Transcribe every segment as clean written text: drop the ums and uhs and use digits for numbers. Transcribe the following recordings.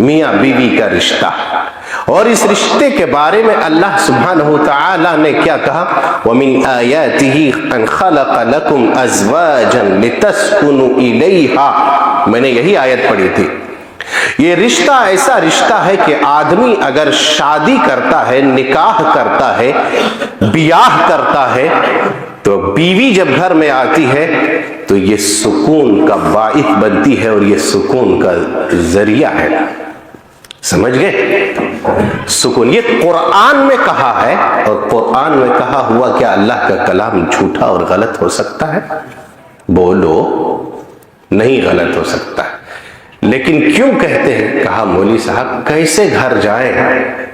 میاں بیوی کا رشتہ. اور اس رشتے کے بارے میں اللہ سبحانہ تعالی نے کیا کہا؟ وَمِنْ آيَاتِهِ أَنْ خَلَقَ لَكُمْ أَزْوَاجًا لِتَسْكُنُوا إِلَيْهَا. میں نے یہی آیت پڑھی تھی. یہ رشتہ ایسا رشتہ ہے کہ آدمی اگر شادی کرتا ہے، نکاح کرتا ہے، بیاہ کرتا ہے، تو بیوی جب گھر میں آتی ہے تو یہ سکون کا باعث بنتی ہے اور یہ سکون کا ذریعہ ہے. سمجھ گئے؟ سکون یہ قرآن میں کہا ہے، اور قرآن میں کہا ہوا کیا اللہ کا کلام جھوٹا اور غلط ہو سکتا ہے؟ بولو، نہیں غلط ہو سکتا ہے. لیکن کیوں کہتے ہیں؟ کہا مولوی صاحب کیسے گھر جائیں؟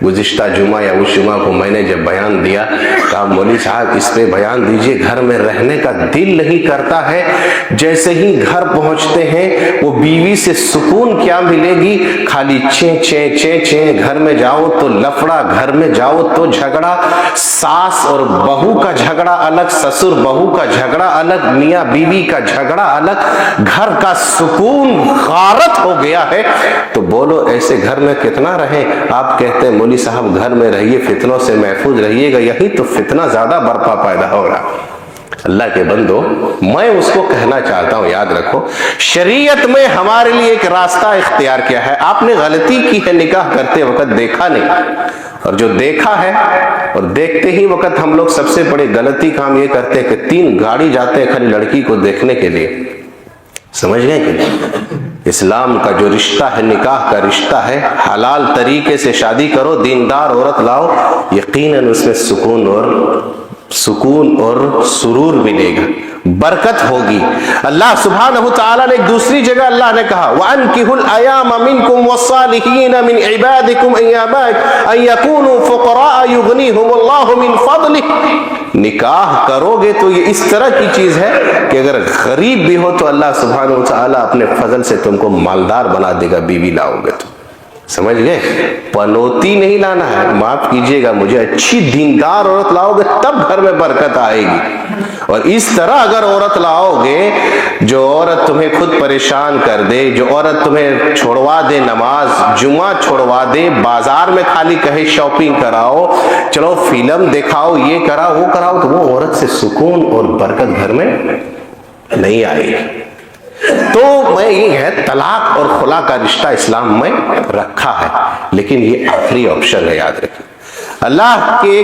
گزشتہ جمعہ یا اس جمعہ کو میں نے جب بیان دیا، کہا مولوی صاحب اس پہ بیان دیجئے، گھر میں رہنے کا دل نہیں کرتا ہے. جیسے ہی گھر پہنچتے ہیں وہ بیوی سے سکون کیا ملے گی؟ خالی چیں چیں چیں چیں. گھر میں جاؤ تو لفڑا، گھر میں جاؤ تو جھگڑا، ساس اور بہو کا جھگڑا الگ، سسر بہو کا جھگڑا الگ، میاں بیوی کا جھگڑا الگ. گھر کا سکون غارت ہو گیا ہے. تو بولو ایسے گھر میں کتنا رہیں؟ آپ کہتے ہیں مولوی صاحب گھر میں رہیے، فتنوں سے محفوظ رہیے گا. یہی تو فتنہ زیادہ برپا پیدا ہو رہا. اللہ کے بندو، میں اس کو کہنا چاہتا ہوں، یاد رکھو شریعت میں ہمارے لیے ایک راستہ اختیار کیا ہے. آپ نے غلطی کی ہے نکاح کرتے وقت، دیکھا نہیں، اور جو دیکھا ہے اور دیکھتے ہی وقت ہم لوگ سب سے بڑی غلطی کام یہ کرتے ہیں کہ 3 گاڑی جاتے ہیں خالی لڑکی کو دیکھنے کے لیے. سمجھ گئے کہ اسلام کا جو رشتہ ہے، نکاح کا رشتہ ہے، حلال طریقے سے شادی کرو، دیندار عورت لاؤ، یقیناً اس میں سکون اور سرور ملے گا، برکت ہوگی. اللہ سبحانہ تعالیٰ نے ایک دوسری جگہ اللہ نے کہا وَأَنْكِحُوا الْأَيَامَ مِنْكُمْ وَالصَّالِحِينَ مِنْ عِبَادِكُمْ أَن يَكُونُوا فُقَرَاءَ يُغْنِيهُمُ اللَّهُ مِنْ فَضْلِهِ. نکاح کرو گے تو یہ اس طرح کی چیز ہے کہ اگر غریب بھی ہو تو اللہ سبحانہ تعالیٰ اپنے فضل سے تم کو مالدار بنا دے گا بیوی لاؤ گے تو. سمجھ گئے؟ پنوتی نہیں لانا ہے. معاف کیجئے گا مجھے، اچھی دیندار عورت لاؤ گے تب گھر میں برکت آئے گی. اور اس طرح اگر عورت لاؤ گے جو عورت تمہیں خود پریشان کر دے، جو عورت تمہیں چھوڑوا دے نماز، جمعہ چھوڑوا دے، بازار میں خالی کہے شاپنگ کراؤ، چلو فلم دکھاؤ، یہ کراؤ وہ کراؤ، تو وہ عورت سے سکون اور برکت گھر میں نہیں آئے گی. تو میں یہ ہے طلاق اور خلا کا رشتہ اسلام میں رکھا ہے، لیکن یہ آخری آپشن ہے، یاد رکھیں. اللہ کے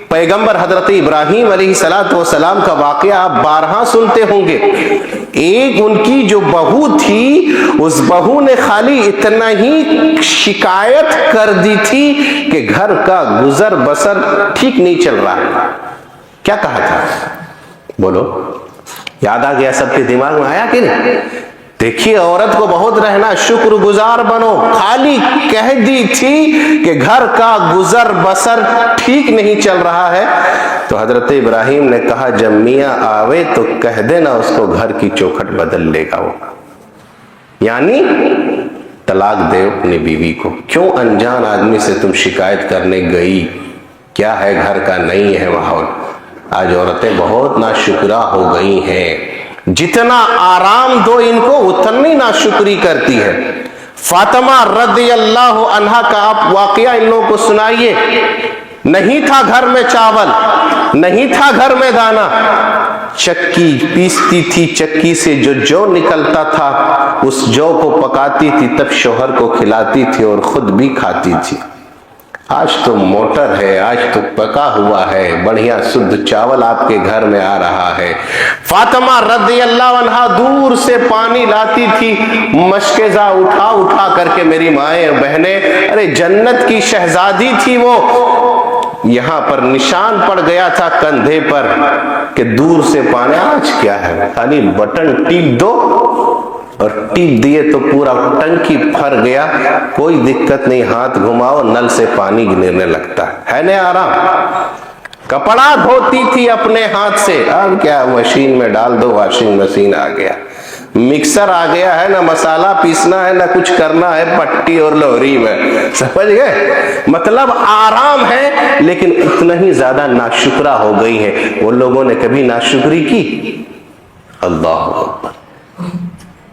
پیغمبر حضرت ابراہیم علیہ السلام کا واقعہ آپ بارہا سنتے ہوں گے. ایک ان کی جو بہو تھی، اس بہو نے خالی اتنا ہی شکایت کر دی تھی کہ گھر کا گزر بسر ٹھیک نہیں چل رہا. کیا کہا تھا؟ بولو، یاد آ گیا؟ سب کے دماغ میں آیا کہ نہیں؟ دیکھیے عورت کو بہت رہنا، شکر گزار بنو. خالی کہہ دی تھی کہ گھر کا گزر بسر ٹھیک نہیں چل رہا ہے. تو حضرت ابراہیم نے کہا جب میاں آوے تو کہہ دینا اس کو گھر کی چوکھٹ بدل لے گا وہ. یعنی طلاق دے اپنی بیوی کو. کیوں انجان آدمی سے تم شکایت کرنے گئی؟ کیا ہے گھر کا نہیں ہے ماحول. آج عورتیں بہت ناشکرا ہو گئی ہیں. جتنا آرام دو ان کو اتنی ناشکری کرتی ہے. فاطمہ رضی اللہ عنہا کا آپ واقعہ ان لوگوں کو سنائیے. نہیں تھا گھر میں چاول، نہیں تھا گھر میں دانا، چکی پیستی تھی، چکی سے جو نکلتا تھا اس جو کو پکاتی تھی، تب شوہر کو کھلاتی تھی اور خود بھی کھاتی تھی. آج تو موٹر ہے، آج تو پکا ہوا ہے، بڑھیا شدھ چاول آپ کے گھر میں آ رہا ہے. فاطمہ رضی اللہ عنہا دور سے پانی لاتی تھی، مشکزہ اٹھا اٹھا کر کے. میری مائیں اور بہنیں، ارے جنت کی شہزادی تھی وہ. یہاں پر نشان پڑ گیا تھا کندھے پر کہ دور سے پانی. آج کیا ہے؟ خالی بٹن ٹیپ دو اور ٹیپ دیے تو پورا ٹنکی بھر گیا، کوئی دقت نہیں. ہاتھ گھماؤ نل سے پانی گرنے لگتا ہے نا آرام. کپڑا دھوتی تھی اپنے ہاتھ سے، اب کیا مشین میں ڈال دو، واشنگ مشین آ گیا، مکسر آ گیا ہے، نہ مسالہ پیسنا ہے نہ کچھ کرنا ہے پٹی اور لوہری میں. سمجھ گئے؟ مطلب آرام ہے، لیکن اتنا ہی زیادہ ناشکرا ہو گئی ہے. وہ لوگوں نے کبھی ناشکری کی؟ اللہ اکبر.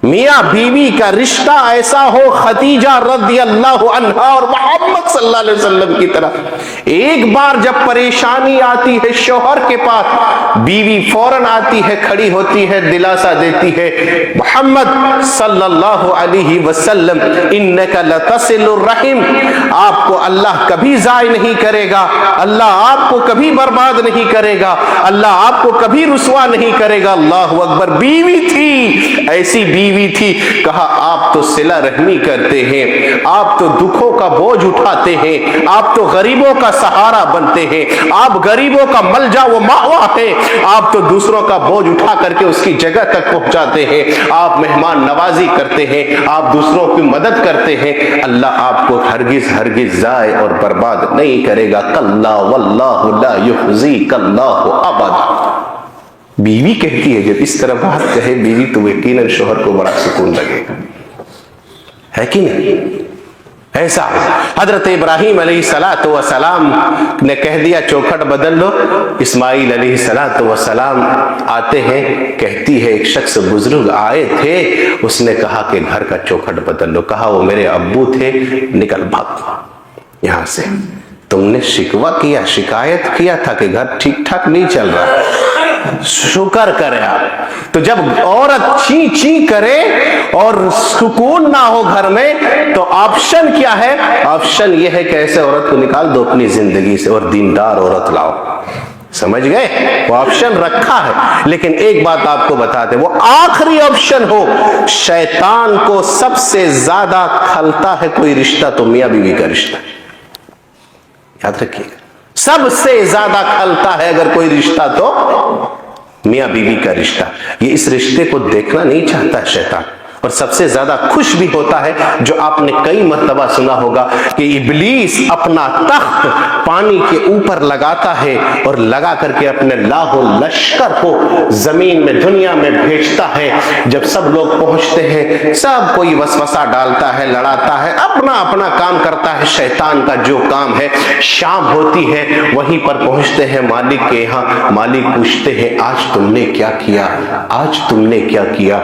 मियाँ बीवी का रिश्ता ऐसा हो खदीजा रज़ी अल्लाह अन्हा और मोहम्मद सल्लल्लाहु अलैहि वसल्लम की तरह। एक बार जब परेशानी आती है शौहर के पास, बीवी फौरन आती है, खड़ी होती है, दिलासा देती है, मोहम्मद सल्लल्लाहु अलैहि वसल्लम इन्नका लतसिलुर रहीम, आपको अल्लाह कभी ज़ाय नहीं करेगा, अल्लाह आपको कभी बर्बाद नहीं करेगा, अल्लाह आपको कभी रुसवा नहीं करेगा। अल्लाहु अकबर। बीवी थी, ऐसी बीवी थी, कहा आप तो सिला रहमी करते हैं, आप तो दुखों का बोझ उठाते हैं, आप तो गरीबों का सहारा बनते हैं, आप गरीबों का मलजा व मावा है, आप तो दूसरों का बोझ उठा करके उसकी जगह तक पहुंचाते हैं, आप मेहमान नवाजी करते हैं, आप दूसरों की मदद करते हैं। अल्लाह आपको हरगिज हरगिज जाए और बर्बाद नहीं करेगा। कल्ला वल्लाहु ला युहज़ीकल्लाहु अबदा। बीवी कहती है, जब इस तरह बात कहे बीवी तो यकीनन शौहर को बड़ा सुकून लगेगा, है कि नहीं? ऐसा हजरत इब्राहीम अलैहिस्सलातु वस्सलाम ने कह दिया चौखट बदल लो। इस्माईल अलैहिस्सलातु वस्सलाम आते हैं, कहती है एक शख्स बुजुर्ग आए थे, उसने कहा कि घर का चौखट बदल लो। कहा वो मेरे अब्बू थे, निकल भाग यहां से। तुमने शिकवा किया, शिकायत किया था कि घर ठीक ठाक नहीं चल रहा, शुक्र करे आप। तो जब औरत ची ची करे और सुकून ना हो घर में, तो ऑप्शन क्या है? ऑप्शन यह है कि ऐसे औरत को निकाल दो अपनी जिंदगी से और दीनदार औरत लाओ। समझ गए? वो ऑप्शन रखा है। लेकिन एक बात आपको बताते, वो आखिरी ऑप्शन हो। शैतान को सबसे ज्यादा खलता है कोई रिश्ता तो मियां बीवी का रिश्ता, याद रखिएगा। सबसे ज्यादा खलता है अगर कोई रिश्ता तो मियां बीवी का रिश्ता। ये इस रिश्ते को देखना नहीं चाहता शैतान, और सबसे ज्यादा खुश भी होता है, जो आपने कई मर्तबा सुना होगा कि इब्लीस अपना तख्त पानी के ऊपर लगाता है और लगा करके अपने लाखों लश्कर को जमीन में दुनिया में भेजता है। जब सब लोग पहुंचते हैं, सब कोई वसवसा डालता है, लड़ाता है, अपना अपना काम करता है। शैतान का जो काम है, शाम होती है वहीं पर पहुंचते हैं मालिक के यहाँ। मालिक पूछते हैं आज तुमने क्या किया, आज तुमने क्या किया,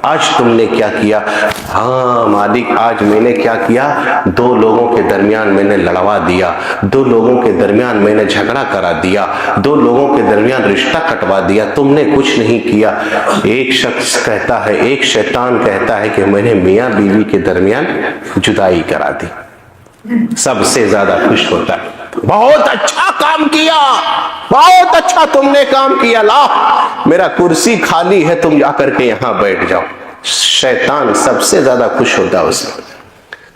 आज तुमने क्या किया? हाँ मालिक, आज मैंने क्या किया? दो लोगों के दरमियान मैंने लड़वा दिया, दो लोगों के दरमियान मैंने झगड़ा करा दिया, दो लोगों के दरमियान रिश्ता कटवा दिया, तुमने कुछ नहीं किया। एक शख्स कहता है, एक शैतान कहता है कि मैंने मियां बीवी के दरमियान जुदाई करा दी। सबसे ज्यादा खुश होता है, बहुत अच्छा काम किया, बहुत अच्छा तुमने काम किया, ला मेरा कुर्सी खाली है, तुम जाकर के यहां बैठ जाओ। शैतान सबसे ज्यादा खुश होता है उसमें।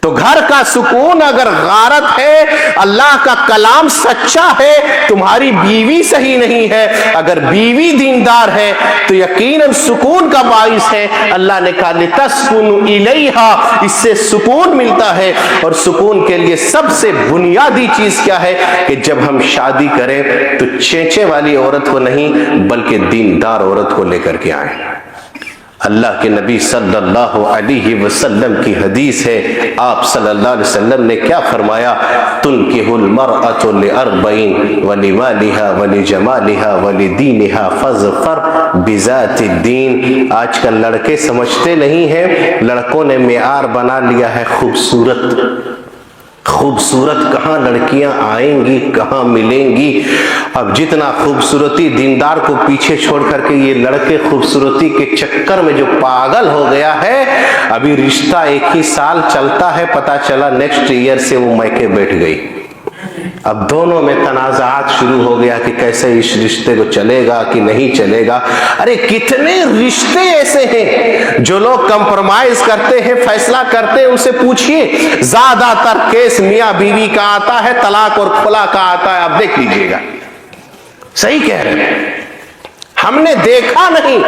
तो घर का सुकून अगर गारत है, अल्लाह का कलाम सच्चा है, तुम्हारी बीवी सही नहीं है, अगर बीवी दीनदार है तो यकीनन सुकून का बाइस है। अल्लाह ने कहा लितस्कुनु इलैहा, इससे सुकून मिलता है। और सुकून के लिए सबसे बुनियादी चीज क्या है कि जब हम शादी करें तो चेचे वाली औरत को नहीं बल्कि दीनदार औरत को लेकर के आए। अल्लाह के नबी सल्लल्लाहु अलैहि वसल्लम की हदीस है, आप सल्लल्लाहु अलैहि वसल्लम ने क्या फरमाया? तुनकिहुल मरअतु लिअरबईन वलिमालिहा वलिजमालिहा वलिदीनिहा फज़फर बिज़ातिद्दीन। आजकल लड़के समझते नहीं हैं, लड़कों ने मेआर बना लिया है खूबसूरत। खूबसूरत कहाँ लड़कियां आएंगी, कहाँ मिलेंगी? अब जितना खूबसूरती दीनदार को पीछे छोड़ करके ये लड़के खूबसूरती के चक्कर में जो पागल हो गया है, अभी रिश्ता एक ही साल चलता है, पता चला नेक्स्ट ईयर से वो मैके बैठ गई। अब दोनों में तनाज़ात शुरू हो गया कि कैसे इस रिश्ते को चलेगा कि नहीं चलेगा। अरे कितने रिश्ते ऐसे हैं जो लोग कंप्रोमाइज करते हैं, फैसला करते हैं। उनसे पूछिए, ज्यादातर केस मियां बीवी का आता है, तलाक और खुला का आता है। आप देख लीजिएगा, सही कह रहे हैं। हमने देखा नहीं,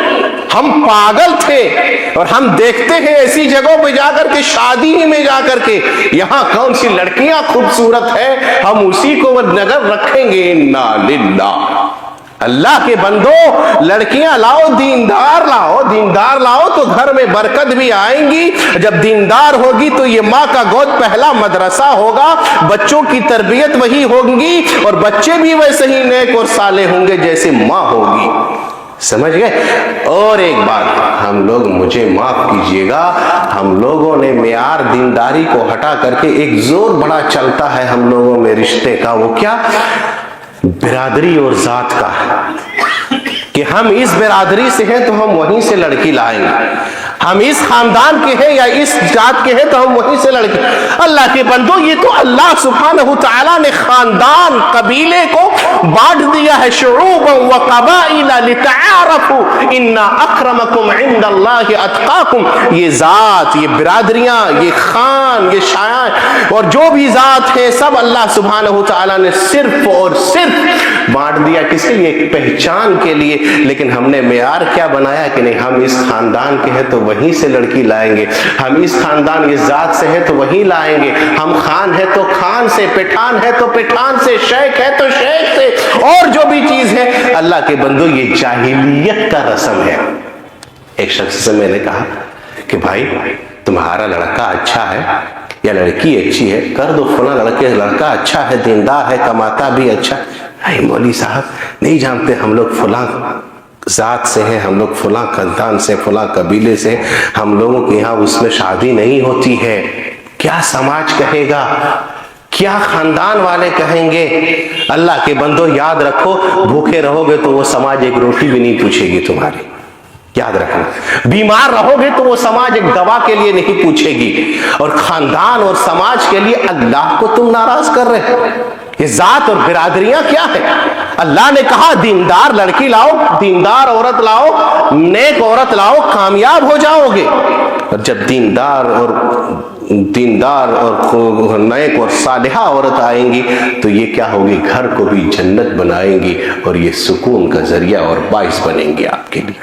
हम पागल थे और हम देखते हैं ऐसी जगहों पे जाकर के, शादी ही में जाकर के, यहाँ कौन सी लड़कियां खूबसूरत है, हम उसी को नजर रखेंगे। इन्ना लिल्लाह। अल्लाह के बंदो, लड़कियां लाओ, दीनदार लाओ, दीनदार लाओ तो घर में बरकत भी आएंगी। जब दीनदार होगी तो ये माँ का गोद पहला मदरसा होगा, बच्चों की तरबियत वही होगी और बच्चे भी वैसे ही नेक और साले होंगे जैसे माँ होगी। समझ गए। और एक बात, हम लोग, मुझे माफ कीजिएगा, हम लोगों ने मेयार दीनदारी को हटा करके एक जोर बड़ा चलता है हम लोगों में रिश्ते का, वो क्या, बिरादरी और जात का, कि हम इस बिरादरी से हैं तो हम वहीं से लड़की लाएंगे, हम इस खानदान के हैं या इस जात के हैं तो हम वहीं से लड़की। अल्लाह के बंदो, ये तो अल्लाह सुब्हानहू तआला ने खानदान, कबीले को बांट दिया है, शुऊबन व क़बाइला लितआरफू इन्ना अक्रमकुम इंदल्लाहि अत्क़ाकुम। ये जात, ये बिरादरियां, ये खान, ये शायान और जो भी जात है, सब अल्लाह सुब्हानहू तआला ने सिर्फ और सिर्फ बांट दिया, किसके लिए, पहचान के लिए। लेकिन हमने मेयार क्या बनाया कि नहीं, हम इस खानदान के हैं तो वहीं से लड़की लाएंगे, हम इस खानदान, इस जात से हैं तो वहीं लाएंगे, हम खान है तो खान से, पिठान है तो पिठान से, शेख है तो शेख से, और जो भी चीज है। अल्लाह के बंदो, ये जाहिलियत का रस्म है। एक शख्स से मैंने कहा कि भाई तुम्हारा लड़का अच्छा है या लड़की अच्छी है, कर दो फला लड़का अच्छा है, दीनदार है, कमाता भी अच्छा। अरे मौली साहब, नहीं जानते हम लोग फला जात से हैं, हम लोग फला खानदान से, फला कबीले से, हम लोगों के यहाँ उसमें शादी नहीं होती है, क्या समाज कहेगा, क्या खानदान वाले कहेंगे। अल्लाह के बंदो, याद रखो, भूखे रहोगे तो वो समाज एक रोटी भी नहीं पूछेगी तुम्हारी, याद रखना। बीमार रहोगे तो वो समाज एक दवा के लिए नहीं पूछेगी, और खानदान और समाज के लिए अल्लाह को तुम नाराज कर रहे हो। ये जात और बिरादरियां क्या है? अल्लाह ने कहा दीनदार लड़की लाओ, दीनदार औरत लाओ, नेक औरत लाओ, कामयाब हो जाओगे। और जब दीनदार और नेक और सालिहा औरत आएंगी तो ये क्या होगी, घर को भी जन्नत बनाएंगी, और ये सुकून का जरिया और बाइस बनेंगे आपके लिए।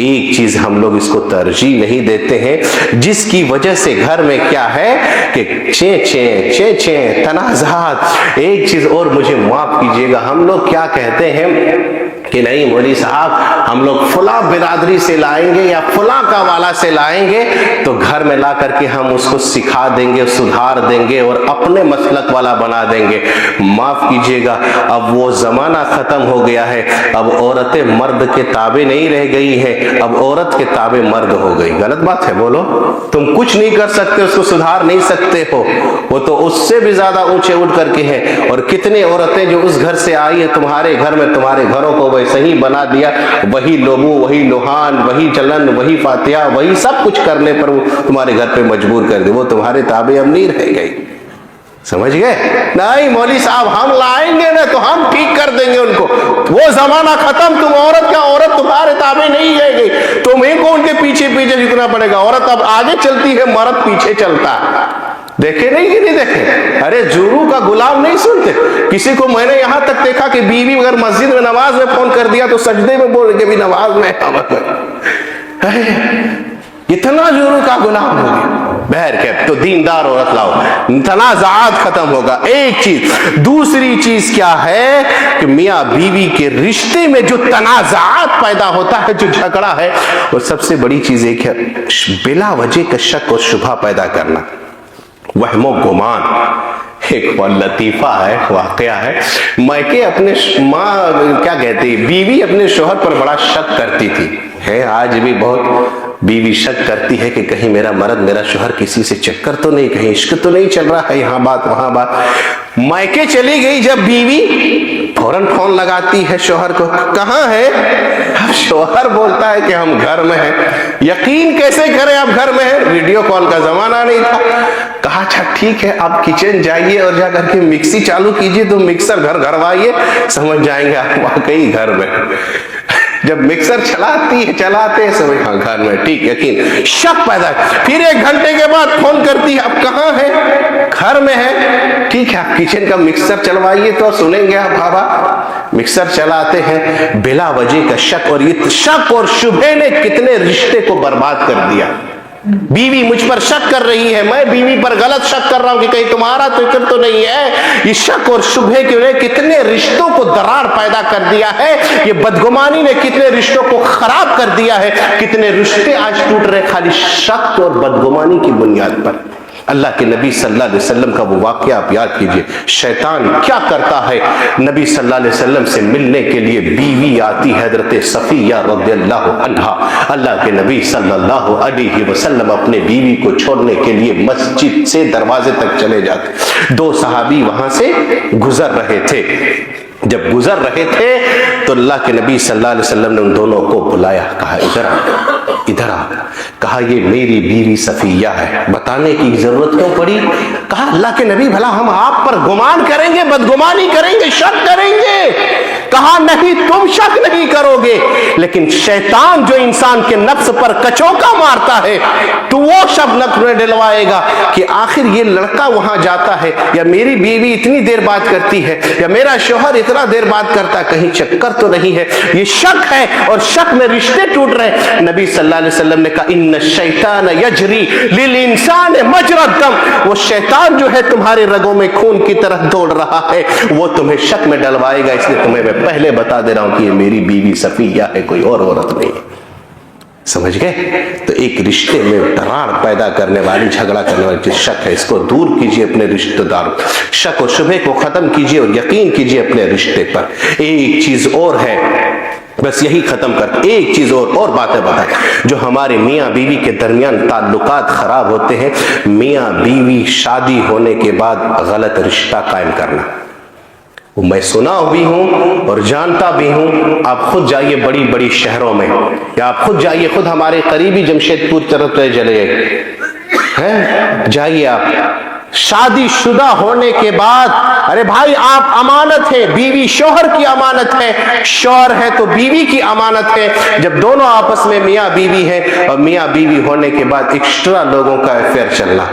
एक चीज हम लोग इसको तरजीह नहीं देते हैं, जिसकी वजह से घर में क्या है कि चे तनाज़ात। एक चीज और, मुझे माफ कीजिएगा, हम लोग क्या कहते हैं कि नहीं मौली साहब, हम लोग फला बिरादरी से लाएंगे या फला का वाला से लाएंगे तो घर में ला करके हम उसको सिखा देंगे, सुधार देंगे और अपने मसलक वाला बना देंगे। माफ कीजिएगा, अब वो जमाना खत्म हो गया है। अब औरतें मर्द के ताबे नहीं रह गई है, अब औरत के ताबे मर्द हो गई। गलत बात है, बोलो। तुम कुछ नहीं कर सकते, उसको सुधार नहीं सकते हो, वो तो उससे भी ज्यादा ऊंचे उठ करके है। और कितने औरतें जो उस घर से आई है तुम्हारे घर में, तुम्हारे घरों को वैसे ही बना दिया, वही लोबू, वही लोहान, वही चलन, वही फातिहा, वही सब कुछ करने पर वो तुम्हारे घर पे मजबूर कर दे, वो तुम्हारे ताबे अब नहीं रह गई। समझ गए? नहीं मौली साहब, हम लाएंगे ना तो हम ठीक कर देंगे उनको, वो जमाना खत्म, तुम औरत का, औरत तुम्हारे ताबे नहीं रह गई, तुम्हें को उनके पीछे पीछे झुकना पड़ेगा। औरत अब आगे चलती है, मर्द पीछे चलता है। देखे नहीं कि नहीं देखे? अरे जुरू का गुलाम नहीं सुनते। किसी को मैंने यहां तक देखा कि बीवी अगर मस्जिद में नमाज में फोन कर दिया तो सजदे में बोल के भी नमाज में, इतना जुरू का गुलाम हो गया। बहर के तो दीनदार औरत लाओ, तनाज़ात खत्म होगा। एक चीज, दूसरी चीज क्या है कि मियाँ बीवी के रिश्ते में जो तनाज़ात पैदा होता है, जो झगड़ा है, वो सबसे बड़ी चीज एक है, बिला वजह का शक और शुबहा पैदा करना, वहमो गुमान। एक लतीफा है, वाकया है, मैके अपने माँ क्या कहती, बीवी अपने शोहर पर बड़ा शक करती थी, है आज भी बहुत बीवी शक करती है कि कहीं मेरा मर्द, मेरा शोहर किसी से चक्कर तो नहीं, कहीं इश्क तो नहीं चल रहा है, यहाँ बात वहां बात। मैके चली गई जब बीवी, फौरन फोन लगाती है शोहर को, कहाँ है? अब शोहर बोलता है कि हम घर में हैं। यकीन कैसे करें आप घर में हैं? वीडियो कॉल का जमाना नहीं था। कहा अच्छा ठीक है, आप किचन जाइए और जा करके मिक्सी चालू कीजिए, तो मिक्सर घर घरवाइए, समझ जाएंगे आप वाकई घर में। जब मिक्सर चलाते हैं समझ, हाँ घर में, ठीक। यकीन शक पैदा। फिर 1 घंटे के बाद फोन करती है, अब कहाँ है? घर में है। ठीक है, आप किचन का मिक्सर चलवाइए, तो सुनेंगे आप बाबा। मिक्सर चलाते हैं, बिला वजह का शक, और ये शक और शुबहे ने कितने रिश्ते को बर्बाद कर दिया। बीवी मुझ पर शक कर रही है, मैं बीवी पर गलत शक कर रहा हूं कि कहीं तुम्हारा फिक्र तो नहीं है। ये शक और शुबहे के लिए कितने रिश्तों को दरार पैदा कर दिया है। ये बदगुमानी ने कितने रिश्तों को खराब कर दिया है। कितने रिश्ते आज टूट रहे खाली शक और बदगुमानी की बुनियाद पर। اللہ کے نبی صلی اللہ علیہ وسلم کا وہ واقعہ آپ یاد کیجئے. شیطان کیا کرتا ہے؟ نبی صلی اللہ علیہ وسلم سے ملنے کے لیے بیوی آتی حضرت صفیہ رضی اللہ عنہا. اللہ کے نبی صلی اللہ علیہ وسلم اپنے بیوی کو چھوڑنے کے لیے مسجد سے دروازے تک چلے جاتے. 2 صحابی وہاں سے گزر رہے تھے. جب گزر رہے تھے تو اللہ کے نبی صلی اللہ علیہ وسلم نے ان دونوں کو بلایا, کہا ادھر آ, ادھر آ. کہا یہ میری بیوی صفیہ ہے. بتانے کی ضرورت کیوں پڑی؟ کہا اللہ کے نبی بھلا ہم آپ پر گمان کریں گے, بدگمانی کریں گے, شک کریں گے؟ کہا نہیں, تم شک نہیں کرو گے, لیکن شیطان جو انسان کے نفس پر کچوکا مارتا ہے تو وہ شب نفس میں ڈلوائے گا کہ آخر یہ لڑکا وہاں جاتا ہے, یا میری بیوی اتنی دیر بات کرتی ہے, یا میرا شوہر اتنا دیر بات کرتا ہے, کہیں چکر تو نہیں ہے. یہ شک ہے, اور شک میں رشتے ٹوٹ رہے ہیں. نبی صلی اللہ علیہ وسلم نے کہا ان الشیطان یجری للانسان مجری الدم. وہ شیطان جو ہے تمہارے رگوں میں خون کی طرح دوڑ رہا ہے, وہ تمہیں شک میں ڈلوائے گا. اس لیے تمہیں میں پہلے بتا دے رہا ہوں کہ یہ میری بیوی صفیہ ہے, کوئی اور عورت نہیں. سمجھ گئے؟ تو ایک رشتے میں دراڑ پیدا کرنے والی, جھگڑا کرنے والی چیز شک ہے. اس کو دور کیجئے اپنے رشتہ دار, شک و شبہ کو ختم کیجئے اور یقین کیجئے اپنے رشتے پر. ایک چیز اور ہے, بس یہی ختم کر, ایک چیز اور باتیں بتائیں جو ہمارے میاں بیوی کے درمیان تعلقات خراب ہوتے ہیں. میاں بیوی شادی ہونے کے بعد غلط رشتہ قائم کرنا. وہ میں سنا بھی ہوں اور جانتا بھی ہوں. آپ خود جائیے بڑی بڑی شہروں میں, یا آپ خود جائیے, خود ہمارے قریبی جمشید پور طرف چلے ہیں, جائیے آپ. شادی شدہ ہونے کے بعد, ارے بھائی آپ امانت ہے, بیوی شوہر کی امانت ہے, شوہر ہے تو بیوی کی امانت ہے. جب دونوں آپس میں میاں بیوی ہیں, اور میاں بیوی ہونے کے بعد ایکسٹرا لوگوں کا افیئر چلنا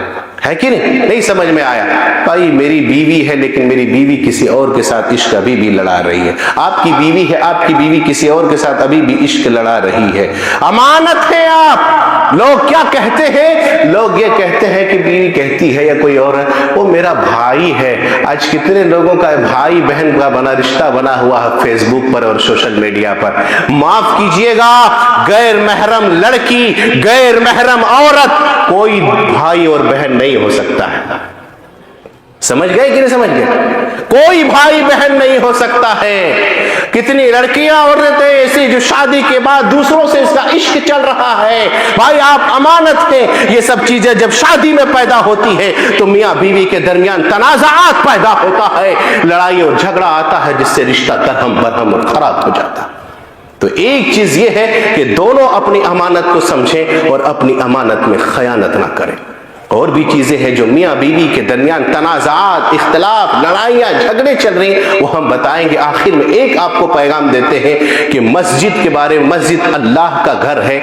ہے کہ نہیں سمجھ میں آیا؟ بھائی میری بیوی ہے, لیکن میری بیوی کسی اور کے ساتھ عشق ابھی بھی لڑا رہی ہے. آپ کی بیوی ہے, آپ کی بیوی کسی اور کے ساتھ ابھی بھی عشق لڑا رہی ہے. امانت ہے آپ. لوگ کیا کہتے ہیں؟ لوگ یہ کہتے ہیں کہ بیوی کہتی ہے یا کوئی اور ہے, وہ میرا بھائی ہے. آج کتنے لوگوں کا بھائی بہن کا بنا رشتہ بنا ہوا ہے فیس بک پر اور سوشل میڈیا پر. معاف کیجئے گا, غیر محرم لڑکی, غیر محرم عورت کوئی بھائی اور بہن نہیں ہو سکتا ہے. سمجھ گئے کہ نہیں سمجھ گئے؟ کوئی بھائی بہن نہیں ہو سکتا ہے. کتنی لڑکیاں عورتیں ایسی جو شادی کے بعد دوسروں سے اس کا عشق چل رہا ہے. بھائی آپ امانت ہیں. یہ سب چیزیں جب شادی میں پیدا ہوتی ہے تو میاں بیوی کے درمیان تنازعات پیدا ہوتا ہے, لڑائی اور جھگڑا آتا ہے, جس سے رشتہ درہم برہم اور خراب ہو جاتا. تو ایک چیز یہ ہے کہ دونوں اپنی امانت کو سمجھیں اور اپنی امانت میں خیانت نہ کریں. اور بھی چیزیں ہیں جو میاں بیوی کے درمیان تنازعات, اختلاف, لڑائیاں, جھگڑے چل رہی ہیں, وہ ہم بتائیں گے. آخر میں ایک آپ کو پیغام دیتے ہیں کہ مسجد کے بارے میں, مسجد اللہ کا گھر ہے.